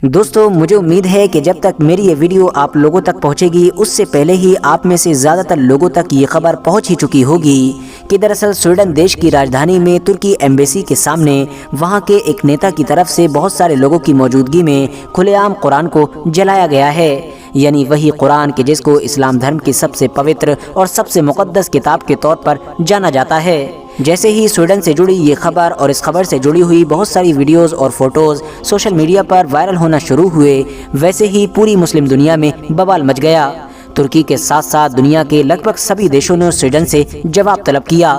دوستو مجھے امید ہے کہ جب تک میری یہ ویڈیو آپ لوگوں تک پہنچے گی اس سے پہلے ہی آپ میں سے زیادہ تر لوگوں تک یہ خبر پہنچ ہی چکی ہوگی کہ دراصل سویڈن دیش کی راجدھانی میں ترکی ایمبیسی کے سامنے وہاں کے ایک نیتا کی طرف سے بہت سارے لوگوں کی موجودگی میں کھلے عام قرآن کو جلایا گیا ہے، یعنی وہی قرآن کہ جس کو اسلام دھرم کی سب سے پوتر اور سب سے مقدس کتاب کے طور پر جانا جاتا ہے۔ جیسے ہی سویڈن سے جڑی یہ خبر اور اس خبر سے جڑی ہوئی بہت ساری ویڈیوز اور فوٹوز سوشل میڈیا پر وائرل ہونا شروع ہوئے، ویسے ہی پوری مسلم دنیا میں بوال مچ گیا۔ ترکی کے ساتھ ساتھ دنیا کے لگ بھگ سبھی دیشوں نے سویڈن سے جواب طلب کیا،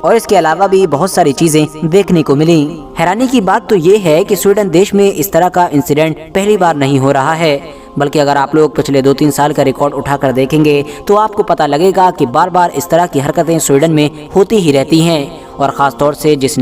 اور اس کے علاوہ بھی بہت ساری چیزیں دیکھنے کو ملیں۔ حیرانی کی بات تو یہ ہے کہ سویڈن دیش میں اس طرح کا انسیڈنٹ پہلی بار نہیں ہو رہا ہے، بلکہ اگر آپ لوگ پچھلے 2-3 سال کا ریکارڈ اٹھا کر دیکھیں گے تو آپ کو پتہ لگے گا کہ بار بار اس طرح کی حرکتیں سویڈن میں ہوتی ہی رہتی ہیں، اور خاص طور سے جس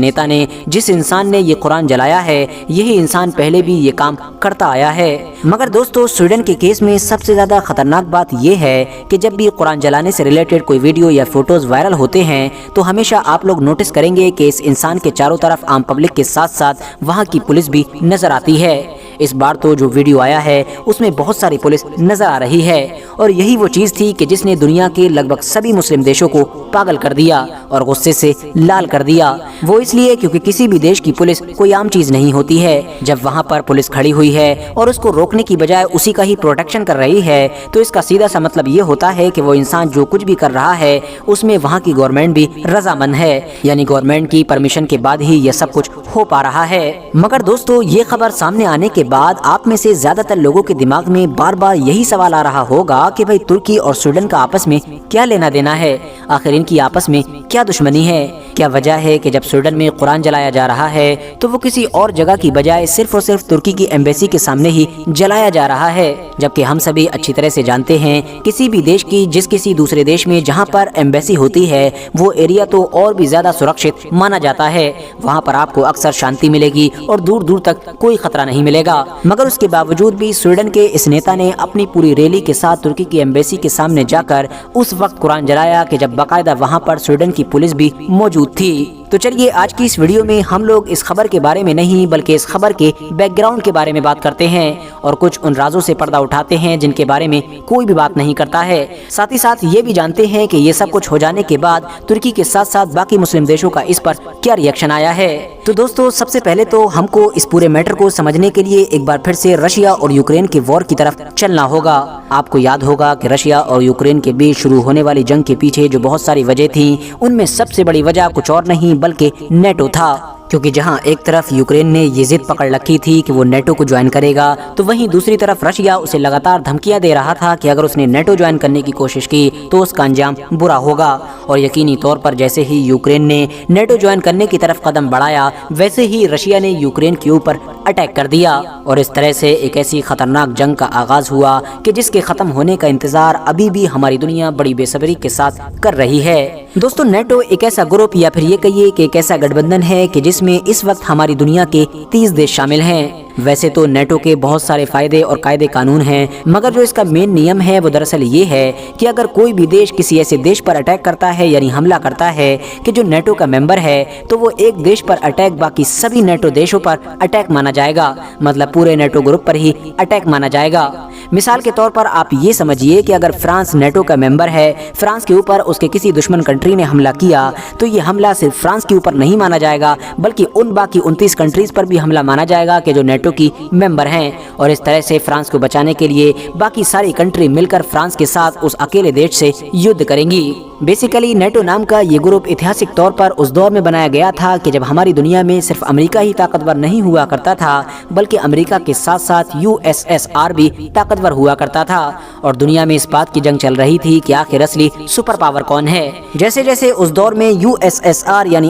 انسان نے یہ قرآن جلایا ہے یہی انسان پہلے بھی یہ کام کرتا آیا ہے۔ مگر دوستو سویڈن کے کیس میں سب سے زیادہ خطرناک بات یہ ہے کہ جب بھی قرآن جلانے سے ریلیٹڈ کوئی ویڈیو یا فوٹوز وائرل ہوتے ہیں تو ہمیشہ آپ لوگ نوٹس کریں گے کہ اس انسان کے چاروں طرف عام پبلک کے ساتھ ساتھ وہاں کی پولیس بھی نظر آتی ہے۔ اس بار تو جو ویڈیو آیا ہے اس میں بہت ساری پولیس نظر آ رہی ہے، اور یہی وہ چیز تھی کہ جس نے دنیا کے لگ بھگ سبھی مسلم دیشوں کو پاگل کر دیا اور غصے سے لال کر دیا۔ وہ اس لیے کیونکہ کسی بھی دیش کی پولیس کوئی عام چیز نہیں ہوتی ہے۔ جب وہاں پر پولیس کھڑی ہوئی ہے اور اس کو روکنے کی بجائے اسی کا ہی پروٹیکشن کر رہی ہے تو اس کا سیدھا سا مطلب یہ ہوتا ہے کہ وہ انسان جو کچھ بھی کر رہا ہے اس میں وہاں کی گورنمنٹ بھی رضامند ہے، یعنی گورنمنٹ کی پرمیشن کے بعد ہی یہ سب کچھ ہو پا رہا ہے۔ مگر دوستو یہ خبر سامنے آنے کے بعد آپ میں سے زیادہ تر لوگوں کے دماغ میں بار بار یہی سوال آ رہا ہوگا کہ بھئی ترکی اور سویڈن کا آپس میں کیا لینا دینا ہے؟ آخر ان کی آپس میں کیا دشمنی ہے؟ کیا وجہ ہے کہ جب سویڈن میں قرآن جلایا جا رہا ہے تو وہ کسی اور جگہ کی بجائے صرف اور صرف ترکی کی ایمبیسی کے سامنے ہی جلایا جا رہا ہے؟ جبکہ ہم سبھی اچھی طرح سے جانتے ہیں کسی بھی دیش کی کسی دوسرے دیش میں جہاں پر ایمبیسی ہوتی ہے وہ ایریا تو اور بھی زیادہ سرکشت مانا جاتا ہے، وہاں پر آپ کو اکثر شانتی ملے گی اور دور دور تک کوئی خطرہ نہیں ملے گا۔ مگر اس کے باوجود بھی سویڈن کے اس نیتا نے اپنی پوری ریلی کے ساتھ ترکی کی ایمبیسی کے سامنے جا کر اس وقت قرآن جلایا کہ جب باقاعدہ وہاں پر سویڈن کی پولیس بھی موجود تھی۔ تو چلیے آج کی اس ویڈیو میں ہم لوگ اس خبر کے بارے میں نہیں بلکہ اس خبر کے بیک گراؤنڈ کے بارے میں بات کرتے ہیں اور کچھ ان رازوں سے پردہ اٹھاتے ہیں جن کے بارے میں کوئی بھی بات نہیں کرتا ہے۔ ساتھ ہی ساتھ یہ بھی جانتے ہیں کہ یہ سب کچھ ہو جانے کے بعد ترکی کے ساتھ ساتھ باقی مسلم دیشوں کا اس پر کیا ری ایکشن آیا ہے۔ تو دوستو سب سے پہلے تو ہم کو اس پورے میٹر کو سمجھنے کے لیے ایک بار پھر سے رشیا اور یوکرین کے وار کی طرف چلنا ہوگا۔ آپ کو یاد ہوگا کہ رشیا اور یوکرین کے بیچ شروع ہونے والی جنگ کے پیچھے جو بہت ساری وجہ تھیں ان میں سب سے بڑی وجہ کچھ اور نہیں بلکہ نیٹو تھا، کیونکہ جہاں ایک طرف یوکرین نے یہ ضد پکڑ رکھی تھی کہ وہ نیٹو کو جوائن کرے گا تو وہیں دوسری طرف رشیا اسے لگاتار دھمکیاں دے رہا تھا کہ اگر اس نے نیٹو جوائن کرنے کی کوشش کی تو اس کا انجام برا ہوگا، اور یقینی طور پر جیسے ہی یوکرین نے نیٹو جوائن کرنے کی طرف قدم بڑھایا ویسے ہی رشیا نے یوکرین کے اوپر اٹیک کر دیا، اور اس طرح سے ایک ایسی خطرناک جنگ کا آغاز ہوا کہ جس کے ختم ہونے کا انتظار ابھی بھی ہماری دنیا بڑی بے صبری کے ساتھ کر رہی ہے۔ دوستو نیٹو ایک ایسا گروپ یا پھر یہ کہیے کہ ایک ایسا گٹھ بندھن ہے کہ جس میں اس وقت ہماری دنیا کے 30 دیش شامل ہیں۔ ویسے تو نیٹو کے بہت سارے فائدے اور قاعدے قانون ہیں، مگر جو اس کا مین نیم ہے وہ دراصل یہ ہے کہ اگر کوئی بھی دیش کسی ایسے دیش پر اٹیک کرتا ہے یعنی حملہ کرتا ہے کہ جو نیٹو کا ممبر ہے تو وہ ایک دیش پر اٹیک باقی سبھی نیٹو دیشوں پر اٹیک مانا جائے گا، مطلب پورے نیٹو گروپ پر ہی اٹیک مانا جائے گا۔ مثال کے طور پر آپ یہ سمجھیے کہ اگر فرانس نیٹو کا ممبر ہے، فرانس کے اوپر اس کے کسی دشمن کنٹری نے حملہ کیا تو یہ حملہ صرف فرانس کے اوپر نہیں مانا جائے گا بلکہ ان باقی 29 کنٹریز پر بھی حملہ مانا جائے گا کہ جو نیٹو کی ممبر ہیں، اور اس طرح سے فرانس کو بچانے کے لیے باقی ساری کنٹری مل کر فرانس کے ساتھ اس اکیلے دیش سے یدھ کریں گی۔ بیسیکلی نیٹو نام کا یہ گروپ اتہاسک طور پر اس دور میں بنایا گیا تھا کہ جب ہماری دنیا میں صرف امریکہ ہی طاقتور نہیں ہوا کرتا تھا بلکہ امریکہ کے ساتھ ساتھ USSR بھی طاقتور ہوا کرتا تھا، اور دنیا میں اس بات کی جنگ چل رہی تھی کہ آخر اصلی سپر پاور کون ہے۔ جیسے جیسے اس دور میں USSR یعنی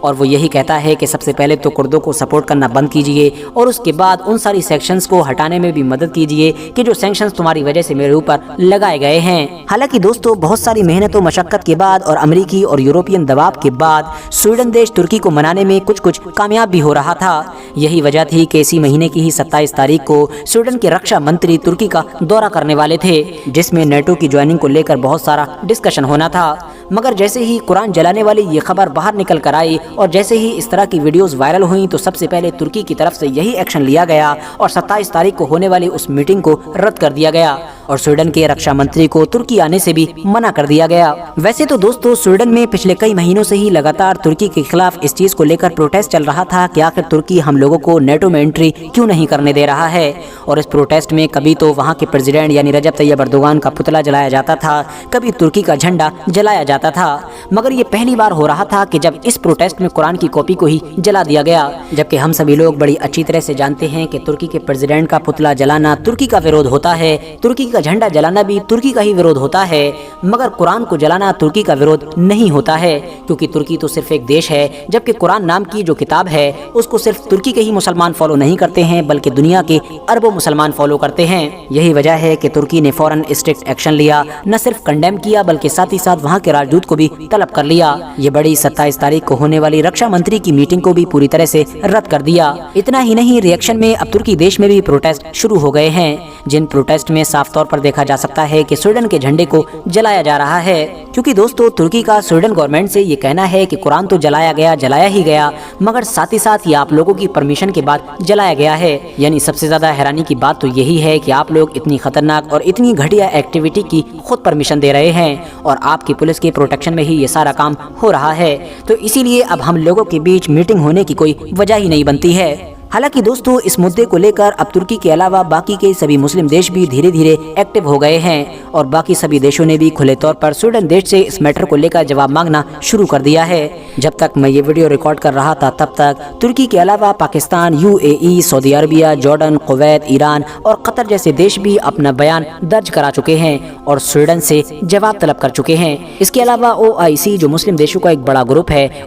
اور وہ یہی کہتا ہے کہ سب سے پہلے تو کردوں کو سپورٹ کرنا بند کیجیے اور اس کے بعد ان ساری سیکشنز کو ہٹانے میں بھی مدد کیجیے کہ جو سینکشنز تمہاری وجہ سے میرے اوپر لگائے گئے ہیں۔ حالانکہ دوستو بہت ساری محنت و مشقت کے بعد اور امریکی اور یورپین دباؤ کے بعد سویڈن دیش ترکی کو منانے میں کچھ کامیاب بھی ہو رہا تھا۔ یہی وجہ تھی کہ اسی مہینے کی ہی 27 تاریخ کو سویڈن کے رکشا منتری ترکی کا دورہ کرنے والے تھے، جس میں نیٹو کی جوائننگ کو لے کر بہت سارا ڈسکشن ہونا تھا۔ مگر جیسے ہی قرآن جلانے والی یہ خبر باہر نکل کر آئی اور جیسے ہی اس طرح کی ویڈیوز وائرل ہوئیں تو سب سے پہلے ترکی کی طرف سے یہی ایکشن لیا گیا اور 27 تاریخ کو ہونے والی اس میٹنگ کو رد کر دیا گیا اور سویڈن کے رکشا منتری کو ترکی آنے سے بھی منع کر دیا گیا۔ ویسے تو دوستو سویڈن میں پچھلے کئی مہینوں سے ہی لگاتار ترکی کے خلاف اس چیز کو لے کر پروٹیسٹ چل رہا تھا کہ آخر ترکی ہم لوگوں کو نیٹو میں انٹری کیوں نہیں کرنے دے رہا ہے، اور اس پروٹیسٹ میں کبھی تو وہاں کے پریزیڈنٹ یعنی رجب طیب اردوغان کا پتلا جلایا جاتا تھا، کبھی ترکی کا جھنڈا جلایا جاتا تھا۔ مگر یہ پہلی بار ہو رہا تھا کہ جب اس پروٹیسٹ میں قرآن کی کاپی کو ہی جلا دیا گیا، جبکہ ہم سبھی لوگ بڑی اچھی طرح سے جانتے ہیں کہ ترکی کے پریزیڈنٹ کا پتلا جلانا ترکی کا وروଧ ہوتا ہے، ترکی کا جھنڈا جلانا بھی ترکی کا ہی وروଧ ہوتا ہے، مگر قرآن کو جلانا ترکی کا وروଧ نہیں ہوتا ہے، کیونکہ ترکی تو صرف ایک دیش ہے، جبکہ قرآن نام کی جو کتاب ہے اس کو صرف ترکی کے ہی مسلمان فالو نہیں کرتے ہیں بلکہ دنیا کے اربوں مسلمان فالو کرتے ہیں۔ یہی وجہ ہے کہ ترکی نے فوراً اسٹرکٹ ایکشن لیا، نہ صرف کنڈیم کیا بلکہ ساتھ ہی ساتھ وہاں کے راجدوت کو بھی طلب کر لیا۔ یہ بڑی 27 تاریخ کو ہونے والی رکشا منتری کی میٹنگ کو بھی پوری طرح سے رد کر دیا۔ اتنا ہی نہیں، ری ایکشن میں اب ترکی دیش میں بھی پروٹیسٹ شروع ہو گئے ہیں، جن پروٹیسٹ میں صاف طور پر دیکھا جا سکتا ہے کہ سویڈن کے جھنڈے کو جلایا جا رہا ہے، کیونکہ دوستو ترکی کا سویڈن گورنمنٹ سے یہ کہنا ہے کہ قرآن تو جلایا ہی گیا مگر ساتھ ہی ساتھ یہ آپ لوگوں کی پرمیشن کے بعد جلایا گیا ہے۔ یعنی سب سے زیادہ حیرانی کی بات تو یہی ہے کہ آپ لوگ اتنی خطرناک اور اتنی گھٹیا ایکٹیویٹی کی خود پرمیشن دے رہے ہیں اور آپ کی پولیس کے پروٹیکشن میں ہی یہ سارا کام ہو رہا ہے، تو اسی لیے اب ہم لوگوں کے بیچ میٹنگ ہونے کی کوئی وجہ ہی نہیں بنتی ہے۔ حالانکہ دوستو اس مدے کو لے کر اب ترکی کے علاوہ باقی کے سبھی مسلم دیش بھی دھیرے دھیرے ایکٹیو ہو گئے ہیں اور باقی سبھی دیشوں نے بھی کھلے طور پر سویڈن دیش سے اس میٹر کو لے کر جواب مانگنا شروع کر دیا ہے۔ جب تک میں یہ ویڈیو ریکارڈ کر رہا تھا تب تک ترکی کے علاوہ پاکستان، UAE، سعودی عربیہ، جارڈن، کویت، ایران اور قطر جیسے دیش بھی اپنا بیان درج کرا چکے ہیں اور سویڈن سے جواب طلب کر چکے ہیں۔ اس کے علاوہ OIC جو مسلم دیشوں کا ایک بڑا گروپ ہے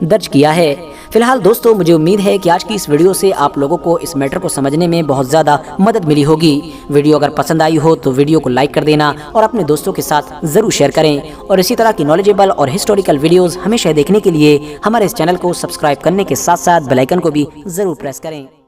درج کیا ہے۔ فی الحال دوستو مجھے امید ہے کہ آج کی اس ویڈیو سے آپ لوگوں کو اس میٹر کو سمجھنے میں بہت زیادہ مدد ملی ہوگی۔ ویڈیو اگر پسند آئی ہو تو ویڈیو کو لائک کر دینا اور اپنے دوستوں کے ساتھ ضرور شیئر کریں، اور اسی طرح کی نالجیبل اور ہسٹوریکل ویڈیوز ہمیشہ دیکھنے کے لیے ہمارے اس چینل کو سبسکرائب کرنے کے ساتھ ساتھ بیل آئیکن کو بھی ضرور پریس کریں۔